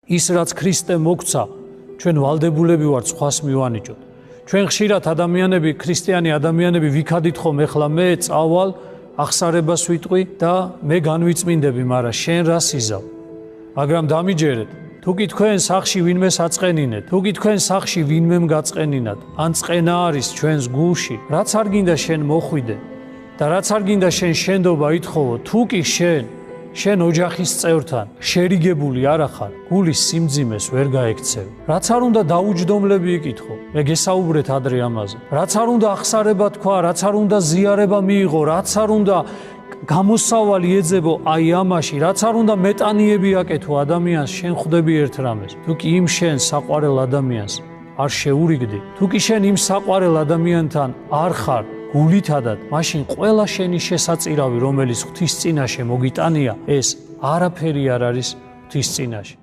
ის რაც ქრისტე მოგცა, ჩვენ ვალდებულები ვართ სხვას მივანიჭოთ. ჩვენ ხშირად ადამიანები, ქრისტიანი ადამიანები ვიქადით ხომ ეხლა მე წავალ აღსარებას ვიტყვი და მე განვიწმინდები, მაგრამ შენ რა სიზავ? მაგრამ დამიჯერეთ, თუ კი თქვენ სახში ვინმე საწყენინეთ, თუ კი თქვენ სახში ვინმემ გაწყენინათ, ან წყენა არის ჩვენს გულში, რაც არ გინდა შენ მოხვიდე და რაც არ გინდა შენ შენდობა ითხოვო, თუ კი შენ ოჯახის წევრთან შერიგებული არ ახარ, გულის სიმძიმეს ვერ გაექცევი. რაც არ უნდა დაუჯდომლები იკითხო, მე გესაუბრეთ ადრე ამაზე. რაც არ უნდა აღსარება თქვა, რაც არ უნდა ზიარება მიიღო, რაც არ უნდა გამოსავალი ეძებო აი ამაში, რაც არ უნდა მეტანიები აკეთო ადამიანს, შენ ხვდები ერთ რამეს. თუ კი იმ შენ საყვარელ ადამიანს არ შეურიგდი, თუ კი შენ იმ საყვარელ ადამიანთან არ ხარ გულითადად, მაშინ ყველა შენი შესაწირავი, რომელიც ღვთის წინაშე მოგიტანია, ეს არაფერი არ არის ღვთის წინაშე.